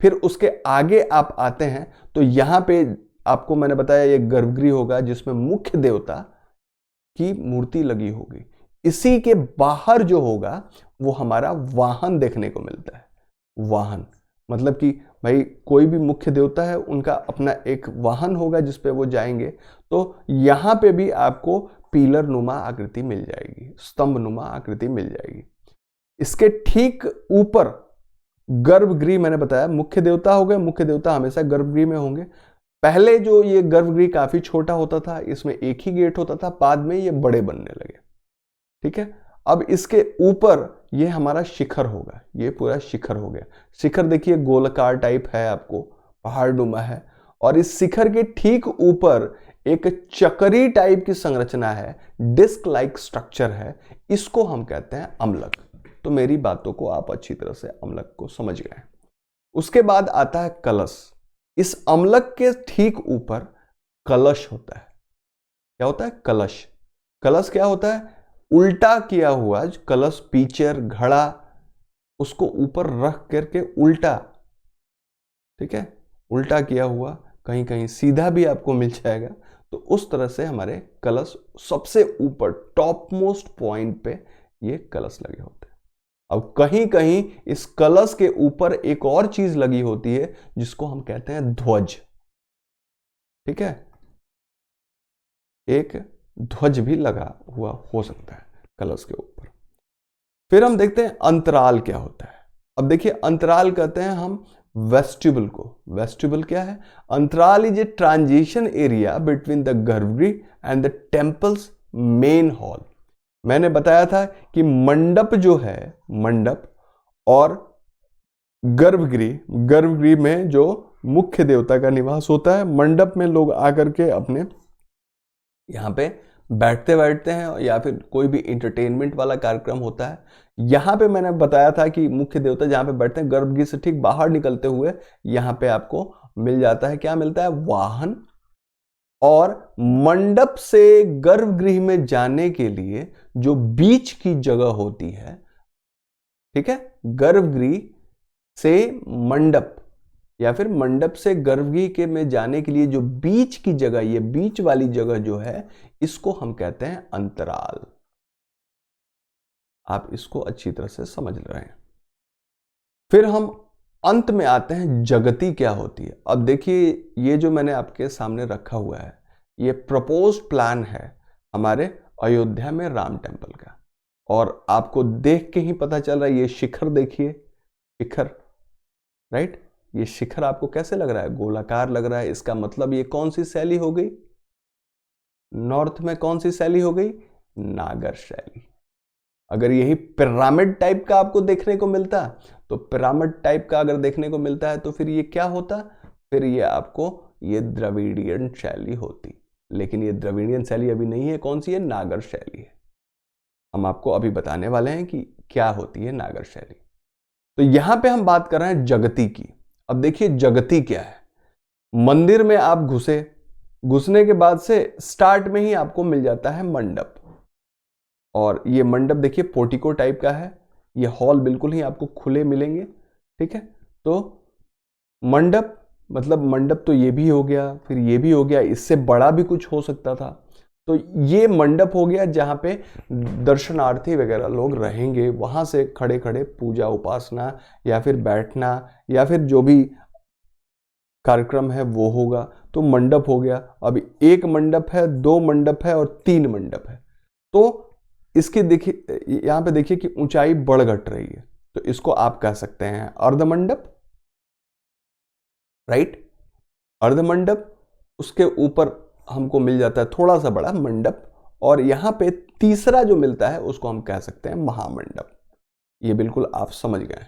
फिर उसके आगे आप आते हैं तो यहाँ पे आपको मैंने बताया ये गर्भगृह होगा जिसमें मुख्य देवता की मूर्ति लगी होगी। इसी के बाहर जो होगा वो हमारा वाहन देखने को मिलता है। वाहन मतलब कि भाई कोई भी मुख्य देवता है उनका अपना एक वाहन होगा जिसपे वो जाएंगे। तो यहाँ पे भी आपको पिलर नुमा आकृति मिल जाएगी, स्तंभ नुमा आकृति मिल जाएगी। इसके ठीक ऊपर गर्भगृह मैंने बताया मुख्य देवता हो गए, मुख्य देवता हमेशा गर्भगृह में होंगे। पहले जो ये गर्भगृह काफी छोटा होता था, इसमें एक ही गेट होता था, बाद में ये बड़े बनने लगे। ठीक है, अब इसके ऊपर ये हमारा शिखर होगा, ये पूरा शिखर हो गया। शिखर देखिए गोलाकार टाइप है, आपको पहाड़नुमा है, और इस शिखर के ठीक ऊपर एक चक्री टाइप की संरचना है, डिस्क लाइक स्ट्रक्चर है, इसको हम कहते हैं अम्लक। तो मेरी बातों को आप अच्छी तरह से अम्लक को समझ गए। उसके बाद आता है कलश। इस अम्लक के ठीक ऊपर कलश होता है। क्या होता है? कलश। कलश क्या होता है? उल्टा किया हुआ कलश, पीचर, घड़ा, उसको ऊपर रख करके उल्टा, ठीक है, उल्टा किया हुआ, कहीं कहीं सीधा भी आपको मिल जाएगा। तो उस तरह से हमारे कलश सबसे ऊपर टॉप मोस्ट पॉइंट पे ये कलश लगे होते हैं। अब कहीं कहीं इस कलश के ऊपर एक और चीज लगी होती है जिसको हम कहते हैं ध्वज। ठीक है, एक ध्वज भी लगा हुआ हो सकता है कलश के ऊपर। फिर हम देखते हैं अंतराल क्या होता है। अब देखिए अंतराल कहते हैं हम वेस्टिबल को। वेस्टिबल क्या है? Antarala is a transition area between the garbhagriha and the temple's main hall. मैंने बताया था कि मंडप जो है, मंडप और गर्भगृह, गर्भगृह में जो मुख्य देवता का निवास होता है, मंडप में लोग आकर के अपने यहाँ पे बैठते हैं, या फिर कोई भी इंटरटेनमेंट वाला कार्यक्रम होता है। यहाँ पे मैंने बताया था कि मुख्य देवता जहाँ पे बैठते हैं, गर्भगृह से ठीक बाहर निकलते हुए यहाँ पे आपको मिल जाता है, क्या मिलता है? वाहन। और मंडप से गर्भगृह में जाने के लिए जो बीच की जगह होती है, ठीक है, गर्भगृह से मंडप या फिर मंडप से गर्भगृह के में जाने के लिए जो बीच की जगह, ये बीच वाली जगह जो है, इसको हम कहते हैं अंतराल। आप इसको अच्छी तरह से समझ रहे हैं। फिर हम अंत में आते हैं जगती क्या होती है। अब देखिए ये जो मैंने आपके सामने रखा हुआ है, ये प्रपोज्ड प्लान है हमारे अयोध्या में राम टेम्पल का, और आपको देख के ही पता चल रहा है, ये शिखर देखिए, शिखर, राइट, ये शिखर आपको कैसे लग रहा है? गोलाकार लग रहा है। इसका मतलब ये कौन सी शैली हो गई? नॉर्थ में कौन सी शैली हो गई? नागर शैली। अगर यही पिरामिड टाइप का आपको देखने को मिलता, तो पिरामिड टाइप का अगर देखने को मिलता है तो फिर ये क्या होता? फिर ये आपको ये द्रविडियन शैली होती। लेकिन ये द्रविडियन शैली अभी नहीं है, कौन सी है? नागर शैली है। हम आपको अभी बताने वाले हैं कि क्या होती है नागर शैली। तो यहां पे हम बात कर रहे हैं जगती की। अब देखिए जगती क्या है। मंदिर में आप घुसने के बाद से स्टार्ट में ही आपको मिल जाता है मंडप, और ये मंडप देखिए पोर्टिको टाइप का है। ये हॉल बिल्कुल ही आपको खुले मिलेंगे। ठीक है, तो मंडप मतलब मंडप तो ये भी हो गया, फिर ये भी हो गया, इससे बड़ा भी कुछ हो सकता था। तो ये मंडप हो गया जहां पे दर्शनार्थी वगैरह लोग रहेंगे, वहां से खड़े खड़े पूजा उपासना या फिर बैठना या फिर जो भी कार्यक्रम है वो होगा। तो मंडप हो गया। अब एक मंडप है, दो मंडप है और तीन मंडप है। तो इसके देखिए यहां पे देखिए कि ऊंचाई बढ़ घट रही है, तो इसको आप कह सकते हैं अर्धमंडप, राइट, अर्धमंडप। उसके ऊपर हमको मिल जाता है थोड़ा सा बड़ा मंडप, और यहां पे तीसरा जो मिलता है उसको हम कह सकते हैं महामंडप। ये बिल्कुल आप समझ गए।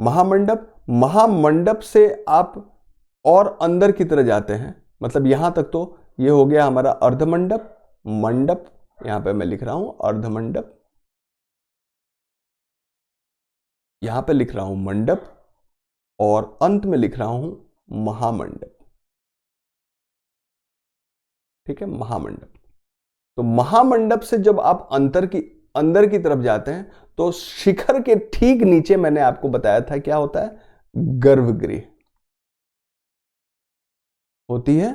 महामंडप, महामंडप से आप और अंदर की तरह जाते हैं, मतलब यहां तक तो ये हो गया हमारा अर्धमंडप, मंडप, यहां पे मैं लिख रहा हूं अर्धमंडप, यहां पे लिख रहा हूं मंडप, और अंत में लिख रहा हूं महामंडप। ठीक है, महामंडप। तो महामंडप से जब आप अंदर की तरफ जाते हैं, तो शिखर के ठीक नीचे मैंने आपको बताया था क्या होता है? गर्भगृह होती है,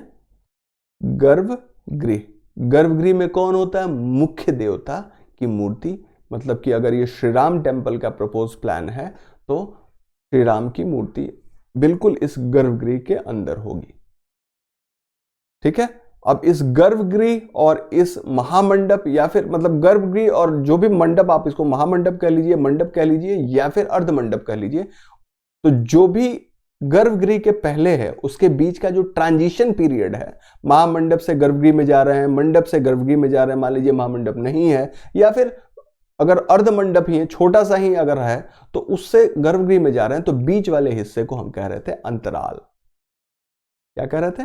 गर्भगृह। गर्भगृह में कौन होता है? मुख्य देवता की मूर्ति। मतलब कि अगर ये श्री राम टेम्पल का प्रपोज प्लान है, तो श्री राम की मूर्ति बिल्कुल इस गर्भगृह के अंदर होगी। ठीक है, अब इस गर्भगृह और इस महामंडप, या फिर मतलब गर्भगृह और जो भी मंडप, आप इसको महामंडप कह लीजिए, मंडप कह लीजिए, या फिर अर्धमंडप कह लीजिए, तो जो भी गर्भगृह के पहले है उसके बीच का जो ट्रांजिशन पीरियड है, महामंडप से गर्भगृह में जा रहे हैं, मंडप से गर्भगृह में जा रहे हैं, मान लीजिए महामंडप नहीं है, या फिर अगर अर्धमंडप ही है, छोटा सा ही अगर है, तो उससे गर्भगृह में जा रहे हैं, तो बीच वाले हिस्से को हम कह रहे थे अंतराल। क्या कह रहे थे?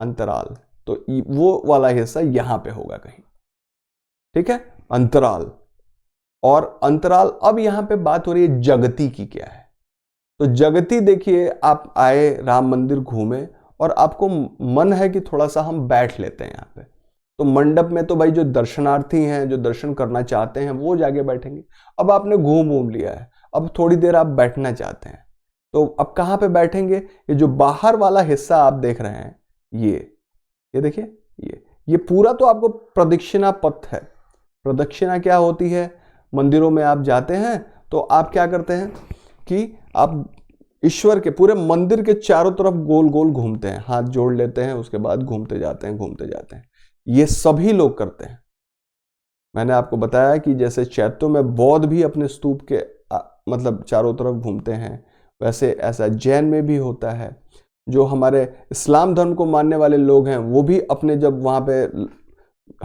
अंतराल। तो वो वाला हिस्सा यहां पे होगा कहीं, ठीक है, अंतराल। और अंतराल, अब यहां पे बात हो रही है जगती की क्या है। तो जगती देखिए, आप आए राम मंदिर घूमे और आपको मन है कि थोड़ा सा हम बैठ लेते हैं यहाँ पे, तो मंडप में तो भाई जो दर्शनार्थी हैं, जो दर्शन करना चाहते हैं, वो जाके बैठेंगे। अब आपने घूम लिया है, अब थोड़ी देर आप बैठना चाहते हैं, तो अब कहाँ पे बैठेंगे? ये जो बाहर वाला हिस्सा आप देख रहे हैं, ये देखिए, ये पूरा तो आपको प्रदक्षिणा पथ है। प्रदक्षिणा क्या होती है? मंदिरों में आप जाते हैं तो आप क्या करते हैं कि आप ईश्वर के पूरे मंदिर के चारों तरफ गोल गोल घूमते हैं, हाथ जोड़ लेते हैं, उसके बाद घूमते जाते हैं। ये सभी लोग करते हैं। मैंने आपको बताया कि जैसे चैत्यों में बौद्ध भी अपने स्तूप के मतलब चारों तरफ घूमते हैं, वैसे ऐसा जैन में भी होता है। जो हमारे इस्लाम धर्म को मानने वाले लोग हैं, वो भी अपने जब वहाँ पे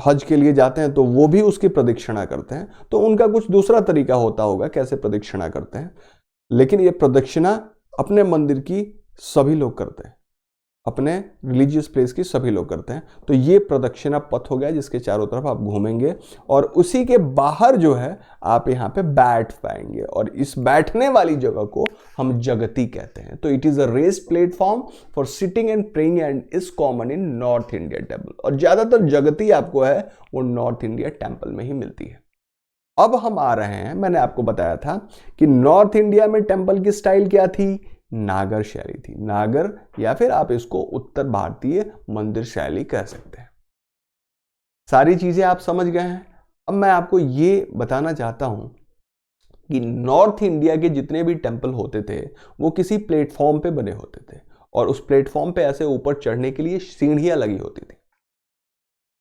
हज के लिए जाते हैं तो वो भी उसकी प्रदक्षिणा करते हैं। तो उनका कुछ दूसरा तरीका होता होगा कैसे प्रदक्षिणा करते हैं, लेकिन ये प्रदक्षिणा अपने मंदिर की सभी लोग करते हैं, अपने रिलीजियस प्लेस की सभी लोग करते हैं। तो ये प्रदक्षिणा पथ हो गया जिसके चारों तरफ आप घूमेंगे, और उसी के बाहर जो है आप यहाँ पे बैठ पाएंगे, और इस बैठने वाली जगह को हम जगती कहते हैं। तो it is a raised platform for sitting and praying and is common in north India temple. और ज्यादातर जगती आपको है वो नॉर्थ इंडिया टेम्पल में ही मिलती है। अब हम आ रहे हैं, मैंने आपको बताया था कि नॉर्थ इंडिया में टेम्पल की स्टाइल क्या थी? नागर शैली थी। नागर, या फिर आप इसको उत्तर भारतीय मंदिर शैली कह सकते हैं। सारी चीजें आप समझ गए हैं। अब मैं आपको ये बताना चाहता हूं कि नॉर्थ इंडिया के जितने भी टेम्पल होते थे वो किसी प्लेटफॉर्म पे बने होते थे, और उस प्लेटफॉर्म पे ऐसे ऊपर चढ़ने के लिए सीढ़ियां लगी होती थी।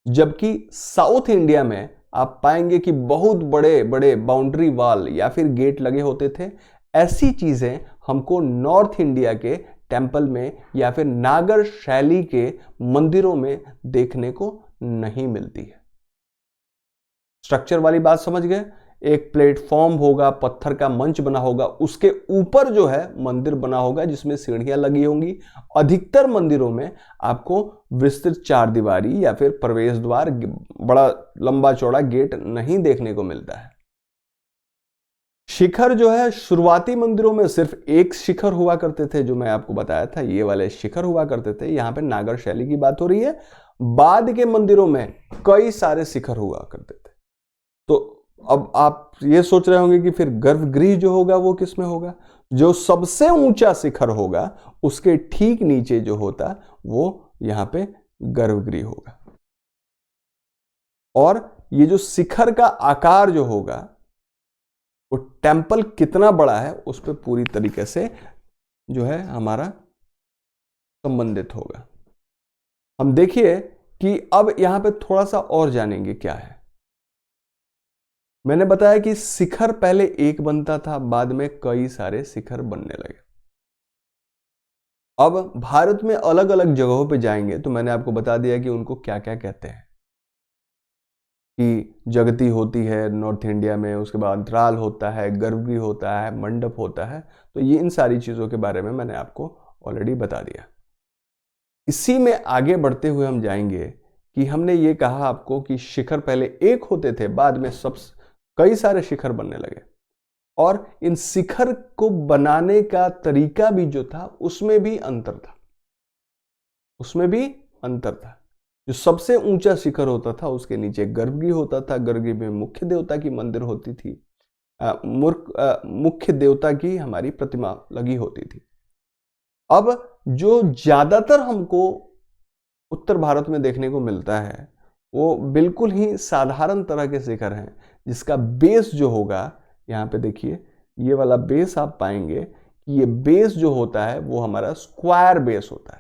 जबकि साउथ इंडिया में आप पाएंगे कि बहुत बड़े बड़े बाउंड्री वाल या फिर गेट लगे होते थे। ऐसी चीजें हमको नॉर्थ इंडिया के टेम्पल में या फिर नागर शैली के मंदिरों में देखने को नहीं मिलती है। स्ट्रक्चर वाली बात समझ गए? एक प्लेटफॉर्म होगा, पत्थर का मंच बना होगा, उसके ऊपर जो है मंदिर बना होगा जिसमें सीढ़ियां लगी होंगी। अधिकतर मंदिरों में आपको विस्तृत चार दीवारी या फिर प्रवेश द्वार, बड़ा लंबा चौड़ा गेट नहीं देखने को मिलता है। शिखर जो है, शुरुआती मंदिरों में सिर्फ एक शिखर हुआ करते थे, जो मैं आपको बताया था, ये वाले शिखर हुआ करते थे। यहां पे नागर शैली की बात हो रही है। बाद के मंदिरों में कई सारे शिखर हुआ करते थे। तो अब आप ये सोच रहे होंगे कि फिर गर्भगृह जो होगा वो किस में होगा? जो सबसे ऊंचा शिखर होगा उसके ठीक नीचे जो होता वो यहां पे गर्भगृह होगा। और ये जो शिखर का आकार जो होगा वो टेम्पल कितना बड़ा है उस पर पूरी तरीके से जो है हमारा संबंधित होगा। हम देखिए कि अब यहां पे थोड़ा सा और जानेंगे क्या है। मैंने बताया कि शिखर पहले एक बनता था, बाद में कई सारे शिखर बनने लगे। अब भारत में अलग अलग जगहों पे जाएंगे तो मैंने आपको बता दिया कि उनको क्या क्या कहते हैं, कि जगती होती है नॉर्थ इंडिया में, उसके बाद अंतराल होता है, गर्भगृह होता है, मंडप होता है। तो ये इन सारी चीज़ों के बारे में मैंने आपको ऑलरेडी बता दिया। इसी में आगे बढ़ते हुए हम जाएंगे कि हमने ये कहा आपको कि शिखर पहले एक होते थे, बाद में सब कई सारे शिखर बनने लगे, और इन शिखर को बनाने का तरीका भी जो था उसमें भी अंतर था। जो सबसे ऊंचा शिखर होता था उसके नीचे गर्भगृह होता था, गर्भगृह में मुख्य देवता की मंदिर होती थी, मुख्य देवता की हमारी प्रतिमा लगी होती थी। अब जो ज्यादातर हमको उत्तर भारत में देखने को मिलता है वो बिल्कुल ही साधारण तरह के शिखर हैं, जिसका बेस जो होगा, यहाँ पे देखिए ये वाला बेस आप पाएंगे कि ये बेस जो होता है वो हमारा स्क्वायर बेस होता है।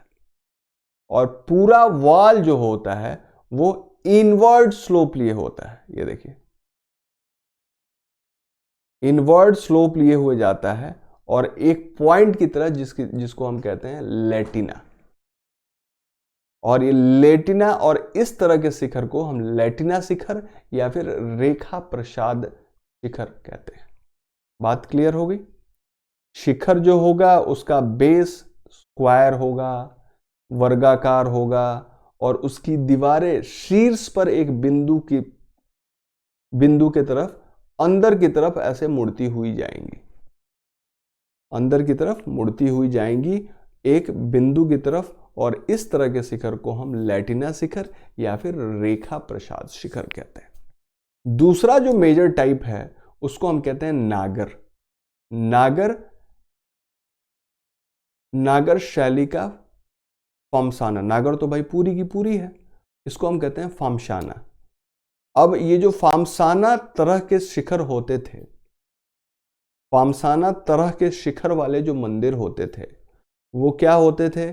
और पूरा वॉल जो होता है वो इनवर्ड स्लोप लिए होता है। ये देखिए, इनवर्ड स्लोप लिए हुए जाता है और एक पॉइंट की तरह जिसको हम कहते हैं लेटिना। और ये लेटिना और इस तरह के शिखर को हम लेटिना शिखर या फिर रेखा प्रसाद शिखर कहते हैं। बात क्लियर हो गई? शिखर जो होगा उसका बेस स्क्वायर होगा, वर्गाकार होगा और उसकी दीवारें शीर्ष पर एक बिंदु के तरफ अंदर की तरफ ऐसे मुड़ती हुई जाएंगी, अंदर की तरफ मुड़ती हुई जाएंगी एक बिंदु की तरफ। और इस तरह के शिखर को हम लेटिना शिखर या फिर रेखा प्रसाद शिखर कहते हैं। दूसरा जो मेजर टाइप है उसको हम कहते हैं नागर। नागर शैली का फामसाना। नागर तो भाई पूरी की पूरी है, इसको हम कहते हैं फामसाना। अब ये जो फामसाना तरह के शिखर होते थे, फामसाना तरह के शिखर वाले जो मंदिर होते थे वो क्या होते थे,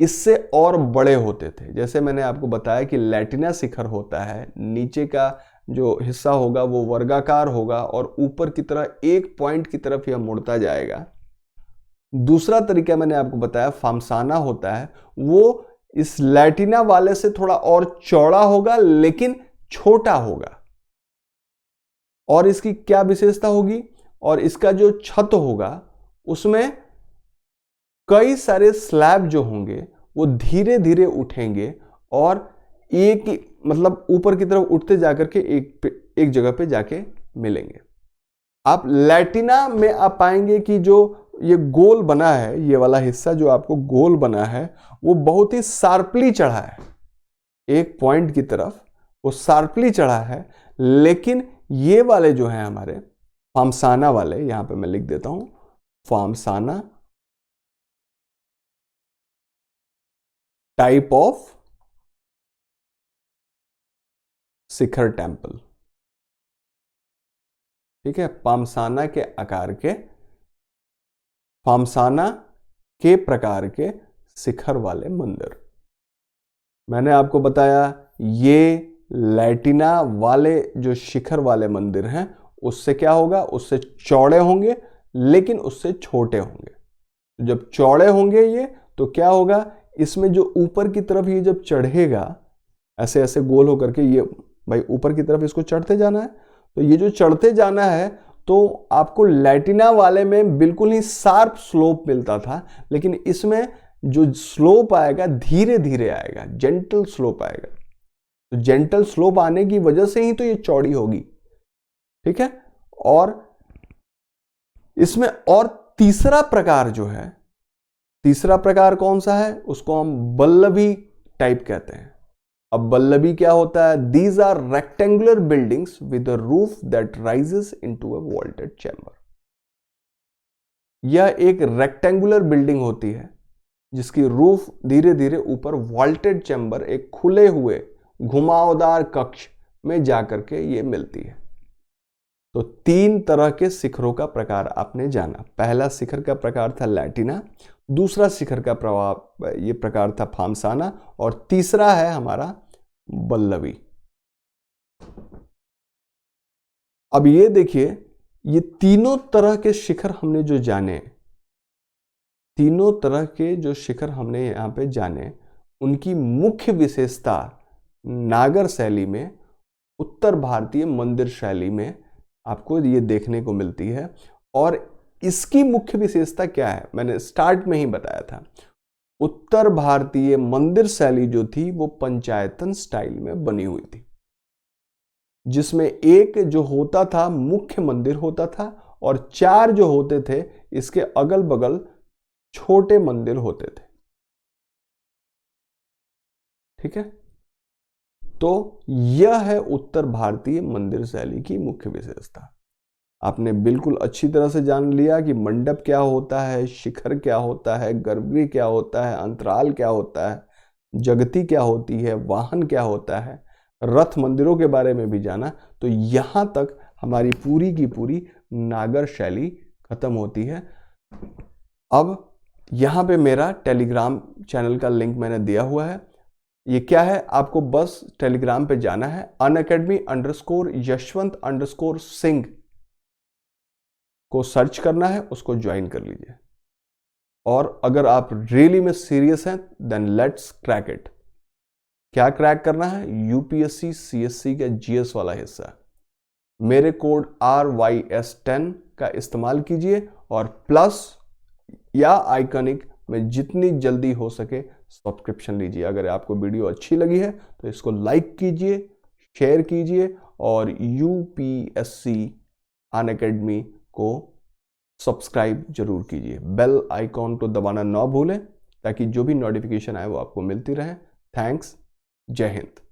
इससे और बड़े होते थे। जैसे मैंने आपको बताया कि लेटिना शिखर होता है, नीचे का जो हिस्सा होगा वो वर्गाकार होगा और ऊपर की तरह एक पॉइंट की तरफ यह मुड़ता जाएगा। दूसरा तरीका मैंने आपको बताया फामसाना होता है, वो इस लेटिना वाले से थोड़ा और चौड़ा होगा लेकिन छोटा होगा। और इसकी क्या विशेषता होगी, और इसका जो छत होगा उसमें कई सारे स्लैब जो होंगे वो धीरे धीरे उठेंगे और एक मतलब ऊपर की तरफ उठते जाकर के एक जगह पे जाके मिलेंगे। आप लेटिना में आप पाएंगे कि जो ये गोल बना है, ये वाला हिस्सा जो आपको गोल बना है वो बहुत ही शार्पली चढ़ा है, एक पॉइंट की तरफ वो शार्पली चढ़ा है। लेकिन ये वाले जो हैं हमारे फामसाना वाले, यहां पे मैं लिख देता हूं फामसाना टाइप ऑफ शिखर टेम्पल। ठीक है, फामसाना के आकार के, फामसाना के प्रकार के शिखर वाले मंदिर। मैंने आपको बताया ये लेटिना वाले जो शिखर वाले मंदिर हैं उससे क्या होगा, उससे चौड़े होंगे लेकिन उससे छोटे होंगे। जब चौड़े होंगे ये तो क्या होगा, इसमें जो ऊपर की तरफ ये जब चढ़ेगा ऐसे ऐसे गोल होकर के, ये भाई ऊपर की तरफ इसको चढ़ते जाना है, तो ये जो चढ़ते जाना है तो आपको लेटिना वाले में बिल्कुल ही शार्प स्लोप मिलता था, लेकिन इसमें जो स्लोप आएगा धीरे धीरे आएगा, जेंटल स्लोप आएगा। तो जेंटल स्लोप आने की वजह से ही तो ये चौड़ी होगी। ठीक है, और इसमें और तीसरा प्रकार जो है, तीसरा प्रकार कौन सा है, उसको हम बल्लभी टाइप कहते हैं। अब बल्लभी क्या होता है, these are rectangular buildings with a roof that rises into a vaulted chamber. यह एक रेक्टेंगुलर बिल्डिंग होती है जिसकी रूफ धीरे धीरे ऊपर वॉल्टेड चैम्बर, एक खुले हुए घुमावदार कक्ष में जाकर के ये मिलती है। तो तीन तरह के शिखरों का प्रकार आपने जाना। पहला शिखर का प्रकार था लेटिना, दूसरा शिखर का ये प्रकार था फामसाना और तीसरा है हमारा बल्लभी। अब ये देखिए, ये तीनों तरह के शिखर हमने जो जाने, तीनों तरह के जो शिखर हमने यहां पे जाने, उनकी मुख्य विशेषता नागर शैली में, उत्तर भारतीय मंदिर शैली में आपको ये देखने को मिलती है। और इसकी मुख्य विशेषता क्या है, मैंने स्टार्ट में ही बताया था। उत्तर भारतीय मंदिर शैली जो थी वो पंचायतन स्टाइल में बनी हुई थी, जिसमें एक जो होता था मुख्य मंदिर होता था और चार जो होते थे इसके अगल बगल छोटे मंदिर होते थे। ठीक है, तो यह है उत्तर भारतीय मंदिर शैली की मुख्य विशेषता। आपने बिल्कुल अच्छी तरह से जान लिया कि मंडप क्या होता है, शिखर क्या होता है, गर्भगृह क्या होता है, अंतराल क्या होता है, जगती क्या होती है, वाहन क्या होता है, रथ मंदिरों के बारे में भी जाना। तो यहां तक हमारी पूरी की पूरी नागर शैली खत्म होती है। अब यहाँ पे मेरा टेलीग्राम चैनल का लिंक मैंने दिया हुआ है। ये क्या है, आपको बस टेलीग्राम पे जाना है, unacademy_यशवंत_सिंह को सर्च करना है, उसको ज्वाइन कर लीजिए। और अगर आप रियली में सीरियस हैं देन लेट्स क्रैक इट। क्या क्रैक करना है? यूपीएससी सीएससी का जीएस वाला हिस्सा। मेरे कोड RYS10 का इस्तेमाल कीजिए और प्लस या आइकॉनिक में जितनी जल्दी हो सके सब्सक्रिप्शन लीजिए। अगर आपको वीडियो अच्छी लगी है तो इसको लाइक कीजिए, शेयर कीजिए और यूपीएससी अनअकैडमी को सब्सक्राइब जरूर कीजिए। बेल आइकॉन को दबाना ना भूलें ताकि जो भी नोटिफिकेशन आए वो आपको मिलती रहे। थैंक्स। जय हिंद।